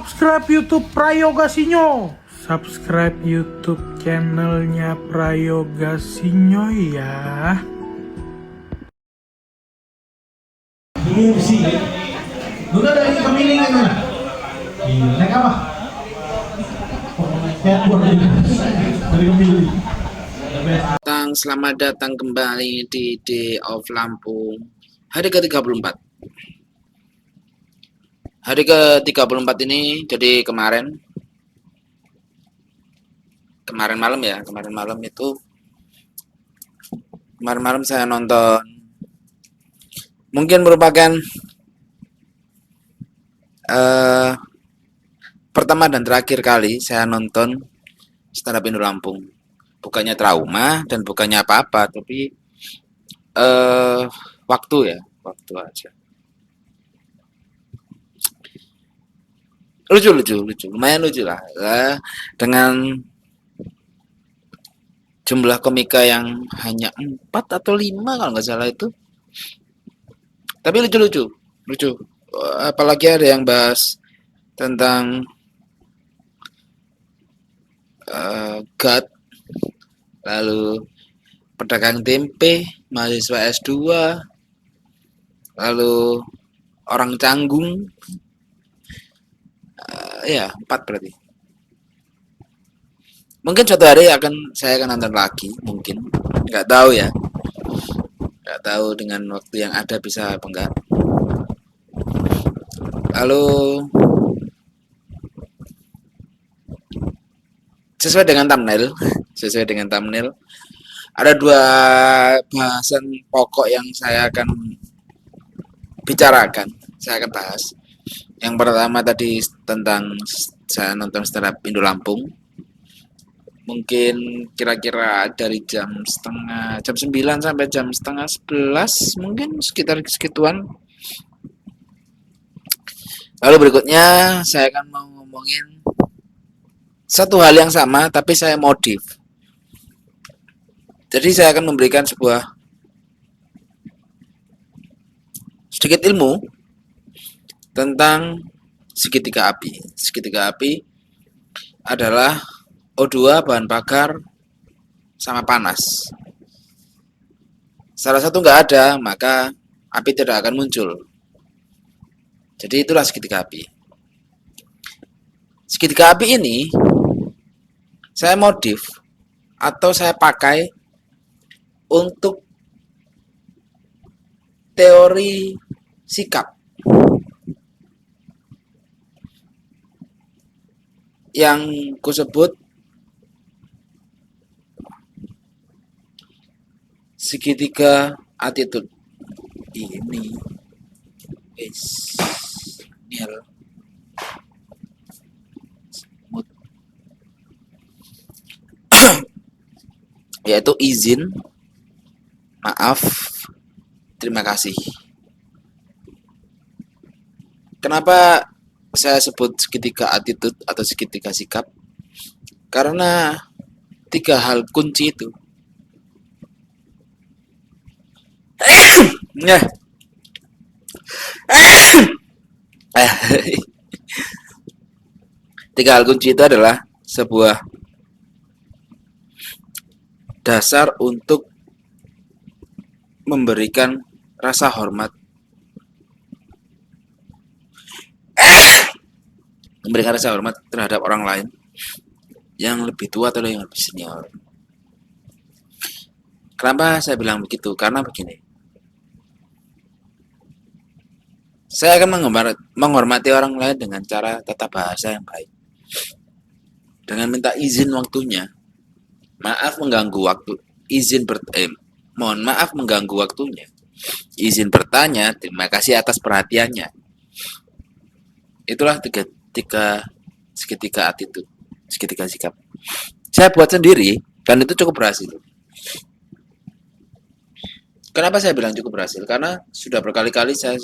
subscribe YouTube Prayogasinyo. Subscribe YouTube channelnya Prayogasinyo ya. Ini sih. Udah dari pemilih kan? Iya, naik apa? Dari pemilih. Selamat datang kembali di Day of Lampung hari ke-34. Hari ke-34 ini jadi kemarin malam saya nonton, mungkin merupakan pertama dan terakhir kali saya nonton stand up Indo Lampung. Bukannya trauma dan bukannya apa-apa, tapi waktu aja. Lucu, lumayan lucu lah, dengan jumlah komika yang hanya 4 atau 5 kalau nggak salah itu, tapi lucu. Apalagi ada yang bahas tentang God, lalu pedagang tempe, mahasiswa S2, lalu orang canggung, ya 4 berarti. Mungkin suatu hari saya akan nonton lagi, mungkin nggak tahu ya, nggak tahu dengan waktu yang ada bisa apa enggak. Lalu sesuai dengan thumbnail ada 2 bahasan pokok yang saya akan bahas. Yang pertama tadi tentang saya nonton stand up Indo Lampung, mungkin kira-kira dari jam 9 sampai jam 10:30, mungkin sekitar segituan. Lalu berikutnya saya akan mau ngomongin satu hal yang sama tapi saya modif. Jadi saya akan memberikan sebuah sedikit ilmu tentang segitiga api. Segitiga api adalah O2, bahan bakar, sama panas. Salah satu nggak ada, maka api tidak akan muncul. Jadi itulah segitiga api. Segitiga api ini saya modif atau saya pakai untuk teori sikap yang kusebut segitiga attitude ini. Yaitu izin, maaf, terima kasih. Kenapa saya sebut segitiga attitude atau segitiga sikap? Karena 3 hal kunci itu. Nah. 3 hal kunci itu adalah sebuah dasar untuk memberikan rasa hormat, terhadap orang lain yang lebih tua atau yang lebih senior. Kenapa saya bilang begitu? Karena begini, saya akan menghormati orang lain dengan cara tata bahasa yang baik, dengan minta izin waktunya. Mohon maaf mengganggu waktunya. Izin bertanya, terima kasih atas perhatiannya. Itulah tiga segitiga attitude, segitiga sikap. Saya buat sendiri dan itu cukup berhasil. Kenapa saya bilang cukup berhasil? Karena sudah berkali-kali saya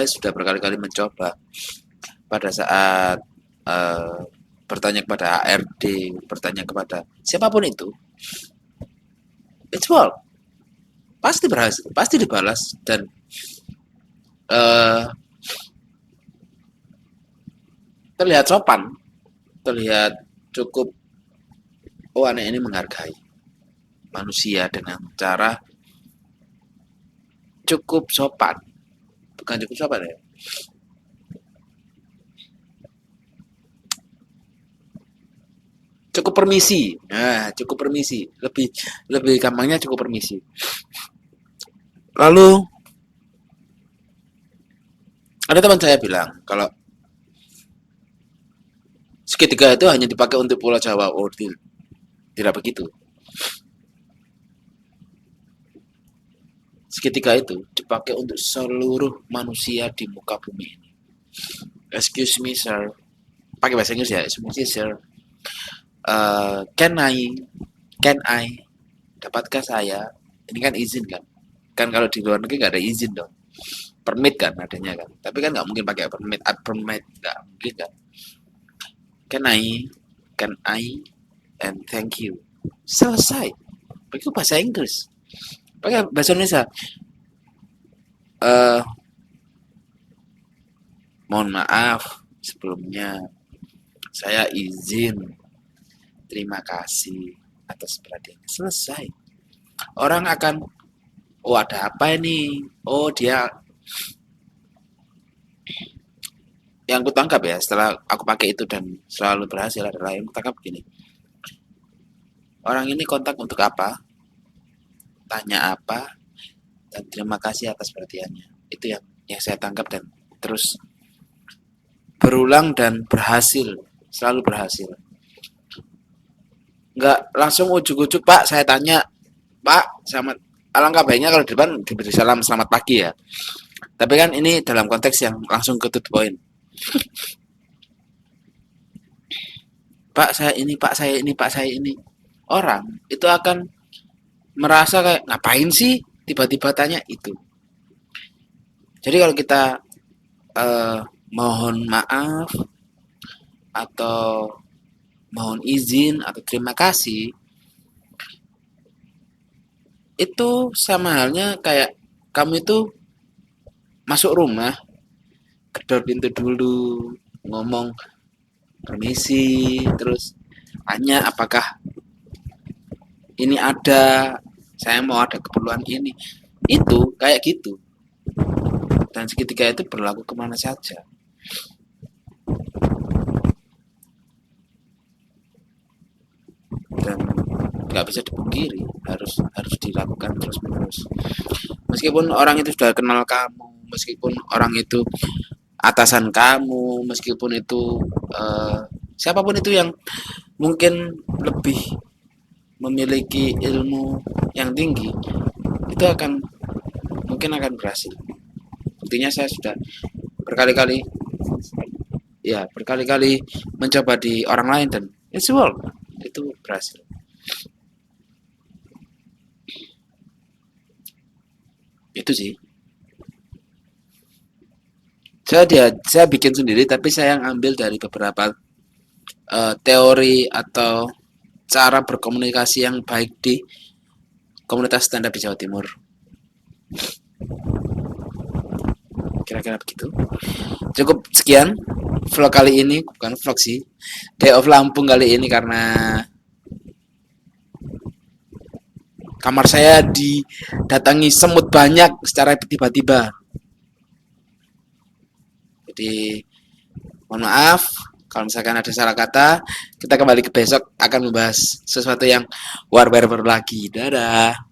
sudah berkali-kali mencoba pada saat bertanya kepada HRD, bertanya kepada siapapun itu, it's all pasti berhasil, pasti dibalas, dan terlihat sopan, terlihat cukup, oh anak ini menghargai manusia dengan cara cukup sopan, bukan cukup sopan ya, cukup permisi. Nah, cukup permisi, lebih lebih gampangnya cukup permisi. Lalu ada teman saya bilang kalau segitiga itu hanya dipakai untuk Pulau Jawa. Oh, tidak begitu. Segitiga itu dipakai untuk seluruh manusia di muka bumi ini. Excuse me, sir. Pakai bahasa Inggris ya. Excuse me, sir. Can I, dapatkah saya? Ini kan izin kan? Kan kalau di luar negeri nggak ada izin dong. Permit kan adanya kan. Tapi kan nggak mungkin pakai permit, nggak mungkin kan. Can I, and thank you. Selesai. Itu bahasa Inggris. Pakai bahasa Indonesia. Mohon maaf sebelumnya. Saya izin. Terima kasih atas perhatiannya. Selesai. Orang akan, oh ada apa ini? Oh dia, yang aku tangkap ya setelah aku pakai itu dan selalu berhasil adalah yang aku tangkap begini. Orang ini kontak untuk apa? Tanya apa? Dan terima kasih atas perhatiannya. Itu yang saya tangkap dan terus berulang dan berhasil, selalu berhasil. Nggak langsung ujuk-ujuk, Pak, saya tanya, Pak, selamat, alangkah baiknya kalau di depan diberi salam selamat pagi ya. Tapi kan ini dalam konteks yang langsung ke to the point. Pak, saya ini, Pak, saya ini, Pak, saya ini. Orang itu akan merasa kayak, ngapain sih tiba-tiba tanya itu. Jadi kalau kita mohon maaf atau mohon izin atau terima kasih, itu sama halnya kayak kamu itu masuk rumah, gedor pintu dulu, ngomong permisi, terus tanya apakah ini ada, saya mau ada keperluan ini. Itu kayak gitu. Dan segitiga itu berlaku kemana saja. Dan nggak bisa dipungkiri, harus dilakukan terus menerus. Meskipun orang itu sudah kenal kamu, meskipun orang itu atasan kamu, meskipun itu siapapun itu yang mungkin lebih memiliki ilmu yang tinggi, itu mungkin akan berhasil. Buktinya saya sudah berkali-kali mencoba di orang lain dan it's work, itu berhasil. Itu sih. Saya bikin sendiri, tapi saya ambil dari beberapa teori atau cara berkomunikasi yang baik di komunitas stand up di Jawa Timur. Kira-kira begitu. Cukup sekian vlog kali ini, bukan vlog sih, Day of Lampung kali ini, karena kamar saya didatangi semut banyak secara tiba-tiba. Jadi mohon maaf kalau misalkan ada salah kata. Kita kembali ke besok akan membahas sesuatu yang war baru lagi. Dadah.